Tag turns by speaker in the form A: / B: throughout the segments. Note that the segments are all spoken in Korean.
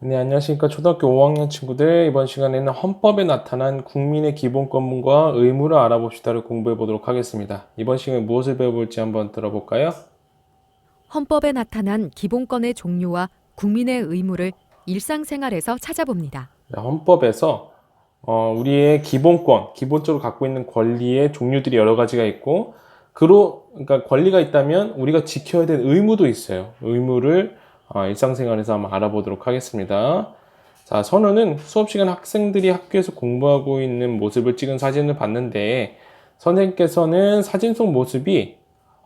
A: 네, 안녕하십니까. 초등학교 5학년 친구들. 이번 시간에는 헌법에 나타난 국민의 기본권과 의무를 알아봅시다를 공부해 보도록 하겠습니다. 이번 시간에 무엇을 배워볼지 한번 들어볼까요?
B: 헌법에 나타난 기본권의 종류와 국민의 의무를 일상생활에서 찾아봅니다.
A: 자, 헌법에서 우리의 기본권, 기본적으로 갖고 있는 권리의 종류들이 여러 가지가 있고, 그러니까 권리가 있다면 우리가 지켜야 될 의무도 있어요. 의무를 일상생활에서 한번 알아보도록 하겠습니다. 자, 선우는 수업 시간 학생들이 학교에서 공부하고 있는 모습을 찍은 사진을 봤는데, 선생님께서는 사진 속 모습이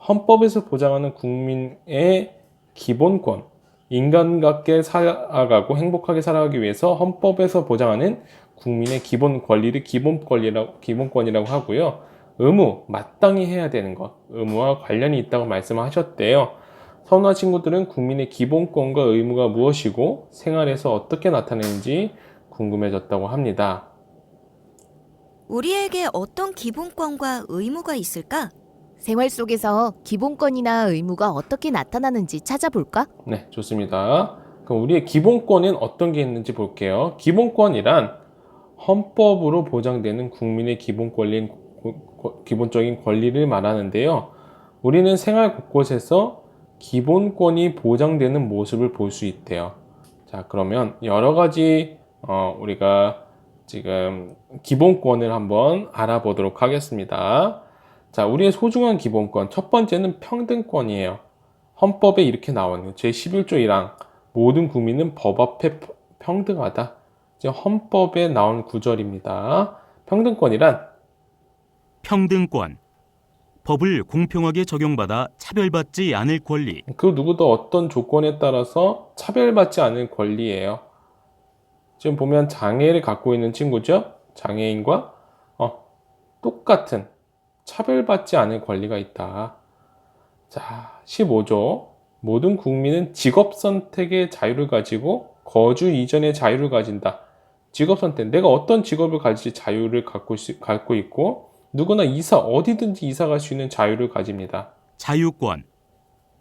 A: 헌법에서 보장하는 국민의 기본권, 인간답게 살아가고 행복하게 살아가기 위해서 헌법에서 보장하는 국민의 기본 권리를 기본권이라고 하고요. 의무, 마땅히 해야 되는 것, 의무와 관련이 있다고 말씀하셨대요. 선호한 친구들은 국민의 기본권과 의무가 무엇이고 생활에서 어떻게 나타내는지 궁금해졌다고 합니다.
C: 우리에게 어떤 기본권과 의무가 있을까?
D: 생활 속에서 기본권이나 의무가 어떻게 나타나는지 찾아볼까?
A: 네, 좋습니다. 그럼 우리의 기본권은 어떤 게 있는지 볼게요. 기본권이란 헌법으로 보장되는 국민의 기본적인 권리를 말하는데요. 우리는 생활 곳곳에서 기본권이 보장되는 모습을 볼 수 있대요. 자, 그러면 여러 가지 우리가 지금 기본권을 한번 알아보도록 하겠습니다. 자, 우리의 소중한 기본권. 첫 번째는 평등권이에요. 헌법에 이렇게 나오는 제11조 1항 모든 국민은 법 앞에 평등하다. 이제 헌법에 나온 구절입니다. 평등권이란
E: 평등권, 법을 공평하게 적용받아 차별받지 않을 권리,
A: 그 누구도 어떤 조건에 따라서 차별받지 않을 권리예요. 지금 보면 장애를 갖고 있는 친구죠? 장애인과 똑같은 차별받지 않을 권리가 있다. 자, 15조. 모든 국민은 직업 선택의 자유를 가지고 거주 이전의 자유를 가진다. 직업 선택. 내가 어떤 직업을 가질 자유를 갖고 있고, 누구나 어디든지 이사 갈 수 있는 자유를 가집니다.
E: 자유권,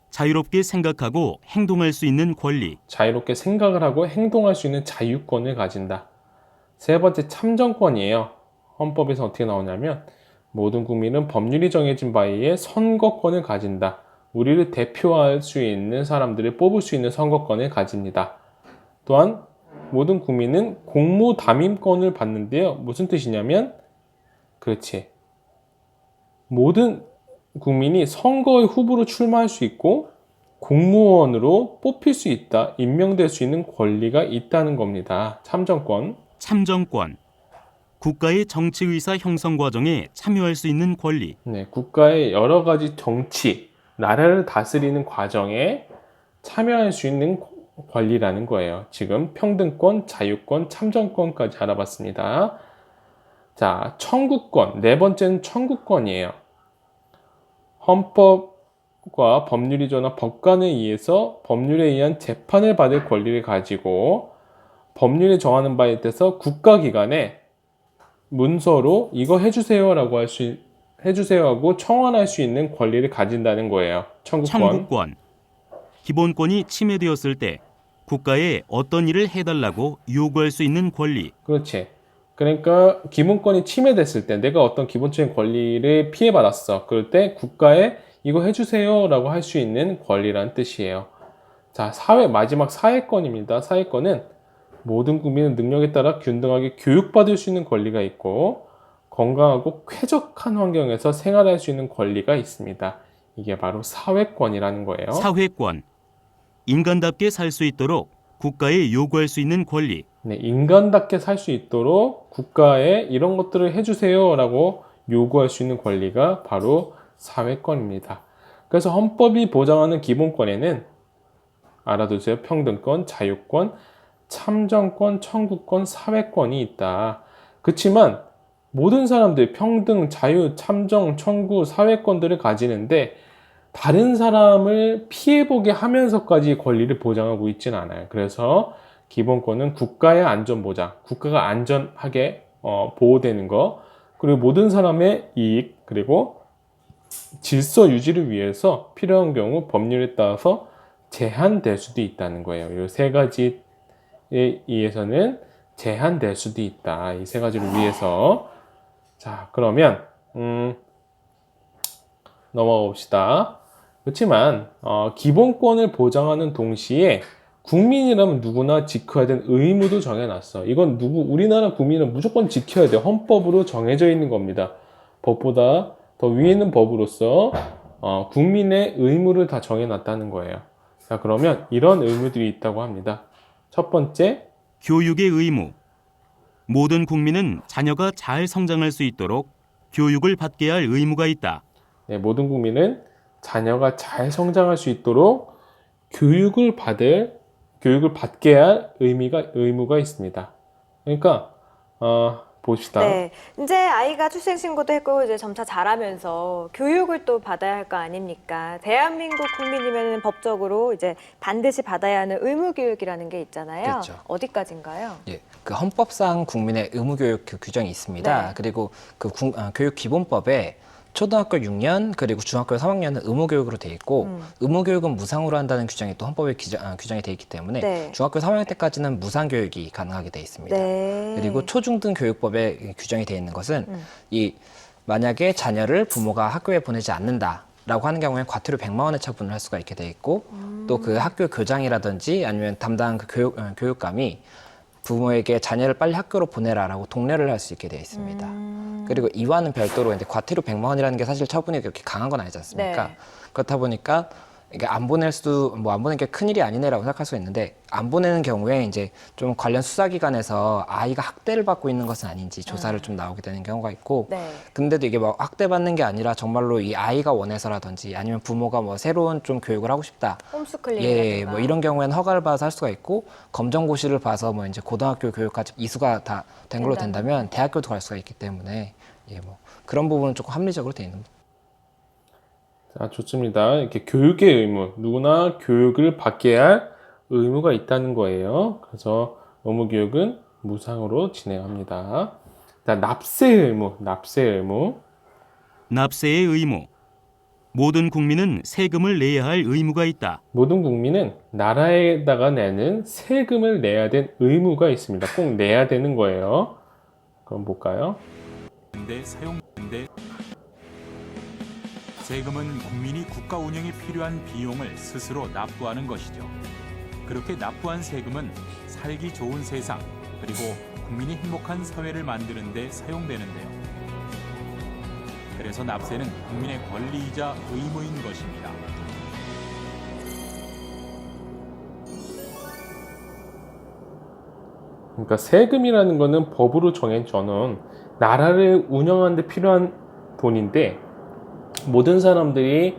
E: 자유롭게 생각하고 행동할 수 있는 권리,
A: 자유롭게 생각을 하고 행동할 수 있는 자유권을 가진다. 세 번째, 참정권이에요. 헌법에서 어떻게 나오냐면, 모든 국민은 법률이 정해진 바에 의해 선거권을 가진다. 우리를 대표할 수 있는 사람들을 뽑을 수 있는 선거권을 가집니다. 또한 모든 국민은 공무담임권을 받는데요. 무슨 뜻이냐면, 그렇지. 모든 국민이 선거의 후보로 출마할 수 있고 공무원으로 뽑힐 수 있다, 임명될 수 있는 권리가 있다는 겁니다. 참정권.
E: 참정권, 국가의 정치의사 형성 과정에 참여할 수 있는 권리,
A: 네, 국가의 여러 가지 정치, 나라를 다스리는 과정에 참여할 수 있는 권리라는 거예요. 지금 평등권, 자유권, 참정권까지 알아봤습니다. 자, 청구권. 네 번째는 청구권이에요. 헌법과 법률이 정한 법관에 의해서 법률에 의한 재판을 받을 권리를 가지고 법률이 정하는 바에 따라서 국가기관에 문서로 이거 해주세요라고 해주세요 하고 청원할 수 있는 권리를 가진다는 거예요. 청구권.
E: 청구권, 기본권이 침해되었을 때 국가에 어떤 일을 해달라고 요구할 수 있는 권리,
A: 그렇지. 그러니까 기본권이 침해됐을 때 내가 어떤 기본적인 권리를 피해받았어. 그럴 때 국가에 이거 해주세요라고 할 수 있는 권리라는 뜻이에요. 자, 마지막 사회권입니다. 사회권은 모든 국민은 능력에 따라 균등하게 교육받을 수 있는 권리가 있고 건강하고 쾌적한 환경에서 생활할 수 있는 권리가 있습니다. 이게 바로 사회권이라는 거예요.
E: 사회권, 인간답게 살 수 있도록 국가에 요구할 수 있는 권리,
A: 네, 인간답게 살 수 있도록 국가에 이런 것들을 해주세요라고 요구할 수 있는 권리가 바로 사회권입니다. 그래서 헌법이 보장하는 기본권에는 알아두세요. 평등권, 자유권, 참정권, 청구권, 사회권이 있다. 그렇지만 모든 사람들이 평등, 자유, 참정, 청구, 사회권들을 가지는데 다른 사람을 피해보게 하면서까지 권리를 보장하고 있지는 않아요. 그래서 기본권은 국가의 안전보장, 국가가 안전하게 보호되는 거, 그리고 모든 사람의 이익, 그리고 질서 유지를 위해서 필요한 경우 법률에 따라서 제한될 수도 있다는 거예요. 이 세 가지 의해서는 제한될 수도 있다. 이 세 가지를 위해서. 자, 그러면 넘어가 봅시다. 그렇지만 기본권을 보장하는 동시에 국민이라면 누구나 지켜야 되는 의무도 정해놨어. 이건 우리나라 국민은 무조건 지켜야 돼. 헌법으로 정해져 있는 겁니다. 법보다 더 위에 있는 법으로서 국민의 의무를 다 정해놨다는 거예요. 자, 그러면 이런 의무들이 있다고 합니다. 첫 번째,
E: 교육의 의무. 모든 국민은 자녀가 잘 성장할 수 있도록 교육을 받게 할 의무가 있다.
A: 네, 모든 국민은 자녀가 잘 성장할 수 있도록 교육을 받게 할 의무가 있습니다. 그러니까 봅시다.
F: 네, 이제 아이가 출생신고도 했고 이제 점차 자라면서 교육을 또 받아야 할 거 아닙니까? 대한민국 국민이면 법적으로 이제 반드시 받아야 하는 의무교육이라는 게 있잖아요.
G: 그렇죠.
F: 어디까지인가요?
G: 예, 그 헌법상 국민의 의무교육 그 규정이 있습니다.
F: 네.
G: 그리고 그 교육기본법에 초등학교 6년 그리고 중학교 3학년은 의무교육으로 돼 있고 의무교육은 무상으로 한다는 규정이 또 헌법에 규정이 돼 있기 때문에
F: 네.
G: 중학교 3학년 때까지는 무상교육이 가능하게 돼 있습니다.
F: 네.
G: 그리고 초중등 교육법에 규정이 돼 있는 것은 만약에 자녀를 부모가 학교에 보내지 않는다라고 하는 경우에 과태료 100만 원의 처분을 할 수가 있게 돼 있고 또 그 학교 교장이라든지 아니면 담당 그 교육감이 부모에게 자녀를 빨리 학교로 보내라라고 독려를 할 수 있게 되어 있습니다. 그리고 이와는 별도로 이제 과태료 100만 원이라는 게 사실 처분이 그렇게 강한 건 아니지 않습니까?
F: 네.
G: 그렇다 보니까 이게 안 보낼 안 보내는 게 큰일이 아니네라고 생각할 수 있는데 안 보내는 경우에 이제 좀 관련 수사기관에서 아이가 학대를 받고 있는 것은 아닌지 조사를 좀 나오게 되는 경우가 있고
F: 네.
G: 근데도 이게 막 학대받는 게 아니라 정말로 이 아이가 원해서라든지 아니면 부모가 뭐 새로운 좀 교육을 하고 싶다.
F: 홈스쿨링이라든가.
G: 예, 뭐 이런 경우에는 허가를 받아서 할 수가 있고 검정고시를 봐서 뭐 이제 고등학교 교육까지 이수가 다 된 걸로 된다면 대학교도 갈 수가 있기 때문에 예, 뭐 그런 부분은 조금 합리적으로 돼 있는.
A: 자, 좋습니다. 이렇게 교육의 의무, 누구나 교육을 받게 할 의무가 있다는 거예요. 그래서 의무교육은 무상으로 진행합니다. 자, 납세의 의무.
E: 납세의 의무. 모든 국민은 세금을 내야 할 의무가 있다.
A: 모든 국민은 나라에다가 내는 세금을 내야 될 의무가 있습니다. 꼭 내야 되는 거예요. 그럼 볼까요?
H: 세금은 국민이 국가 운영에 필요한 비용을 스스로 납부하는 것이죠. 그렇게 납부한 세금은 살기 좋은 세상, 그리고 국민이 행복한 사회를 만드는 데 사용되는데요. 그래서 납세는 국민의 권리이자 의무인 것입니다.
A: 그러니까 세금이라는 거는 법으로 정해져는 나라를 운영하는 데 필요한 돈인데 모든 사람들이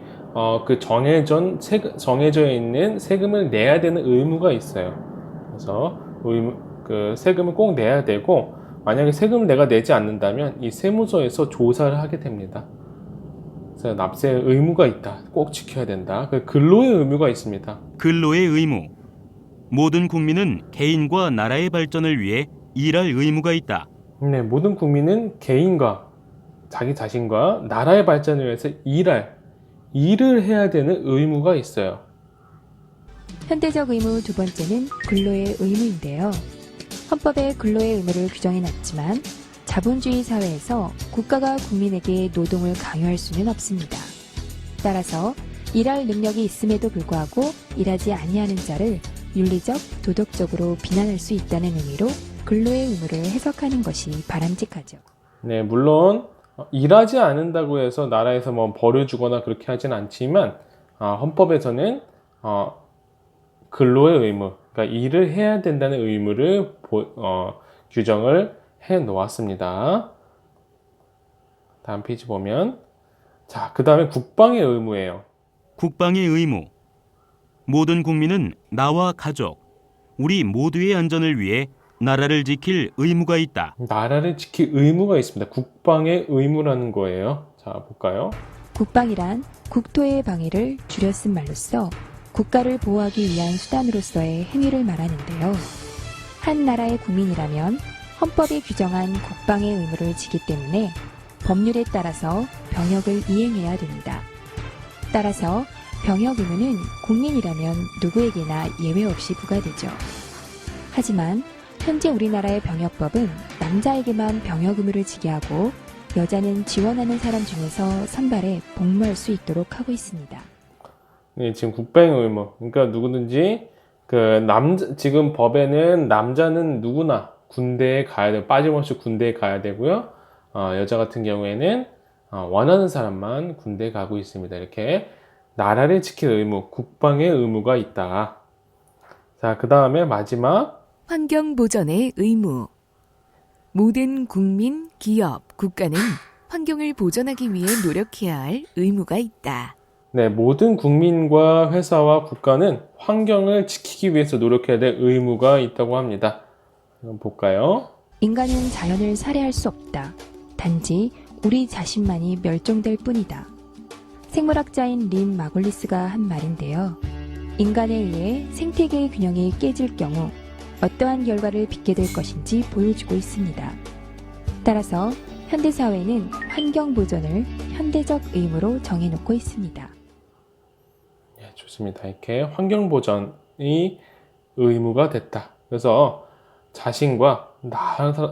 A: 그 정해져 있는 세금을 내야 되는 의무가 있어요. 그래서 그 세금을 꼭 내야 되고 만약에 세금을 내가 내지 않는다면 이 세무서에서 조사를 하게 됩니다. 그래서 납세 의무가 있다. 꼭 지켜야 된다. 그 근로의 의무가 있습니다.
E: 근로의 의무. 모든 국민은 개인과 나라의 발전을 위해 일할 의무가 있다.
A: 네, 모든 국민은 개인과 자기 자신과 나라의 발전을 위해서 일을 해야 되는 의무가 있어요.
I: 현대적 의무 두 번째는 근로의 의무인데요. 헌법에 근로의 의무를 규정해놨지만 자본주의 사회에서 국가가 국민에게 노동을 강요할 수는 없습니다. 따라서 일할 능력이 있음에도 불구하고 일하지 아니하는 자를 윤리적, 도덕적으로 비난할 수 있다는 의미로 근로의 의무를 해석하는 것이 바람직하죠.
A: 네, 물론 일하지 않는다고 해서 나라에서 뭐 벌을 주거나 그렇게 하진 않지만 헌법에서는 근로의 의무, 그러니까 일을 해야 된다는 의무를 규정을 해 놓았습니다. 다음 페이지 보면 자, 그 다음에 국방의 의무예요.
E: 국방의 의무. 모든 국민은 나와 가족, 우리 모두의 안전을 위해 나라를 지킬 의무가 있다.
A: 나라를 지킬 의무가 있습니다. 국방의 의무라는 거예요. 자, 볼까요?
I: 국방이란 국토의 방위를 줄여 쓴 말로써 국가를 보호하기 위한 수단으로서의 행위를 말하는데요. 한 나라의 국민이라면 헌법이 규정한 국방의 의무를 지기 때문에 법률에 따라서 병역을 이행해야 됩니다. 따라서 병역 의무는 국민이라면 누구에게나 예외 없이 부과되죠. 하지만 현재 우리나라의 병역법은 남자에게만 병역 의무를 지게 하고 여자는 지원하는 사람 중에서 선발해 복무할 수 있도록 하고 있습니다.
A: 네, 지금 국방 의무. 그러니까 누구든지 지금 법에는 남자는 누구나 군대에 가야 되고 빠짐없이 군대에 가야 되고요. 여자 같은 경우에는 원하는 사람만 군대에 가고 있습니다. 이렇게 나라를 지킬 의무, 국방의 의무가 있다. 자, 그 다음에 마지막
J: 환경 보전의 의무. 모든 국민, 기업, 국가는 환경을 보전하기 위해 노력해야 할 의무가 있다.
A: 네, 모든 국민과 회사와 국가는 환경을 지키기 위해서 노력해야 될 의무가 있다고 합니다. 한번 볼까요?
I: 인간은 자연을 살해할 수 없다. 단지 우리 자신만이 멸종될 뿐이다. 생물학자인 린 마골리스가 한 말인데요. 인간에 의해 생태계의 균형이 깨질 경우 어떠한 결과를 빚게 될 것인지 보여주고 있습니다. 따라서 현대사회는 환경 보전을 현대적 의무로 정해놓고 있습니다.
A: 네, 좋습니다. 이렇게 환경 보전이 의무가 됐다. 그래서 자신과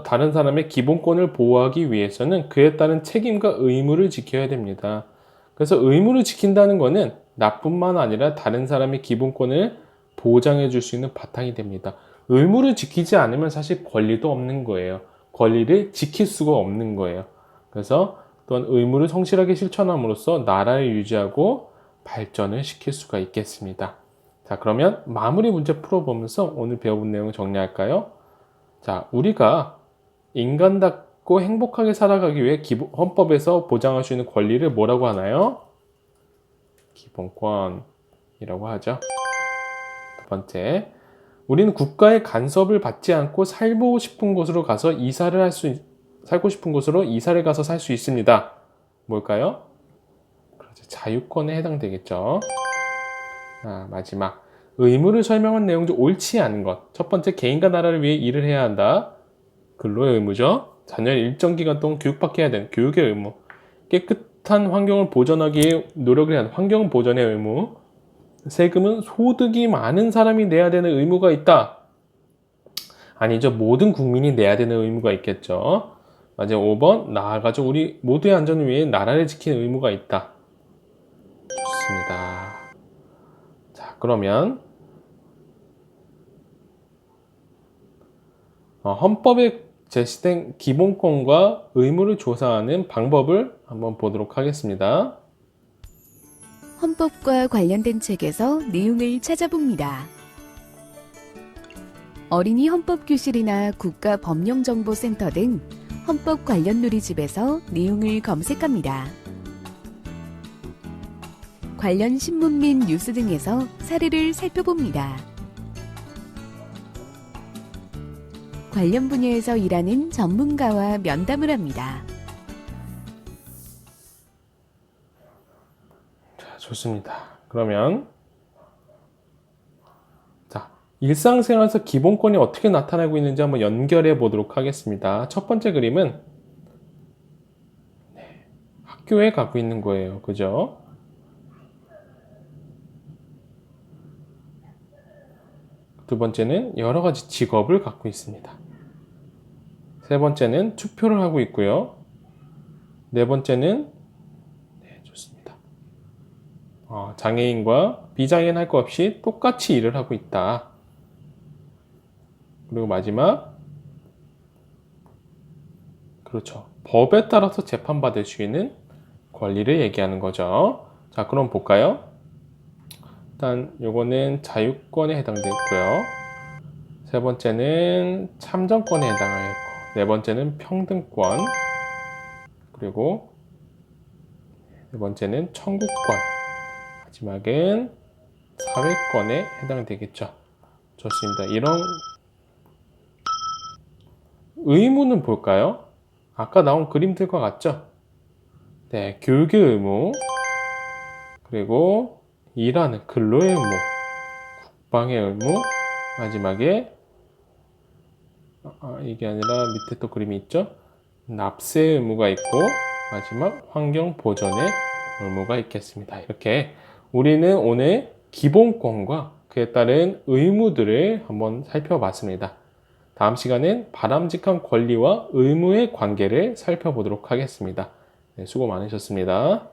A: 다른 사람의 기본권을 보호하기 위해서는 그에 따른 책임과 의무를 지켜야 됩니다. 그래서 의무를 지킨다는 것은 나뿐만 아니라 다른 사람의 기본권을 보장해 줄 수 있는 바탕이 됩니다. 의무를 지키지 않으면 사실 권리도 없는 거예요. 권리를 지킬 수가 없는 거예요. 그래서 또한 의무를 성실하게 실천함으로써 나라를 유지하고 발전을 시킬 수가 있겠습니다. 자, 그러면 마무리 문제 풀어보면서 오늘 배워본 내용을 정리할까요? 자, 우리가 인간답고 행복하게 살아가기 위해 헌법에서 보장할 수 있는 권리를 뭐라고 하나요? 기본권이라고 하죠. 두 번째, 우리는 국가의 간섭을 받지 않고 살고 싶은 곳으로 가서 살고 싶은 곳으로 이사를 가서 살 수 있습니다. 뭘까요? 그렇죠. 자유권에 해당되겠죠. 마지막. 의무를 설명한 내용 중 옳지 않은 것. 첫 번째, 개인과 나라를 위해 일을 해야 한다. 근로의 의무죠. 자녀를 일정 기간 동안 교육받게 해야 되는 교육의 의무. 깨끗한 환경을 보존하기 위해 노력을 해야 하는 환경 보존의 의무. 세금은 소득이 많은 사람이 내야 되는 의무가 있다. 아니죠. 모든 국민이 내야 되는 의무가 있겠죠. 마지막 5번, 나아가서 우리 모두의 안전을 위해 나라를 지키는 의무가 있다. 좋습니다. 자, 그러면 헌법에 제시된 기본권과 의무를 조사하는 방법을 한번 보도록 하겠습니다.
J: 헌법과 관련된 책에서 내용을 찾아봅니다. 어린이 헌법교실이나 국가법령정보센터 등 헌법 관련 누리집에서 내용을 검색합니다. 관련 신문 및 뉴스 등에서 사례를 살펴봅니다. 관련 분야에서 일하는 전문가와 면담을 합니다.
A: 자, 좋습니다. 그러면 일상생활에서 기본권이 어떻게 나타나고 있는지 한번 연결해 보도록 하겠습니다. 첫 번째 그림은 학교에 갖고 있는 거예요. 그죠? 두 번째는 여러 가지 직업을 갖고 있습니다. 세 번째는 투표를 하고 있고요. 네 번째는 좋습니다. 장애인과 비장애인 할 것 없이 똑같이 일을 하고 있다. 그리고 마지막, 그렇죠. 법에 따라서 재판받을 수 있는 권리를 얘기하는 거죠. 자, 그럼 볼까요? 일단 요거는 자유권에 해당되고요. 세 번째는 참정권에 해당하고, 네 번째는 평등권, 그리고 네 번째는 청구권, 마지막은 사회권에 해당되겠죠. 좋습니다. 이런 의무는 볼까요? 아까 나온 그림들과 같죠? 네, 교육의 의무, 그리고 일하는 근로의 의무, 국방의 의무, 마지막에 이게 아니라 밑에 또 그림이 있죠? 납세의 의무가 있고 마지막 환경 보전의 의무가 있겠습니다. 이렇게 우리는 오늘 기본권과 그에 따른 의무들을 한번 살펴봤습니다. 다음 시간엔 바람직한 권리와 의무의 관계를 살펴보도록 하겠습니다. 네, 수고 많으셨습니다.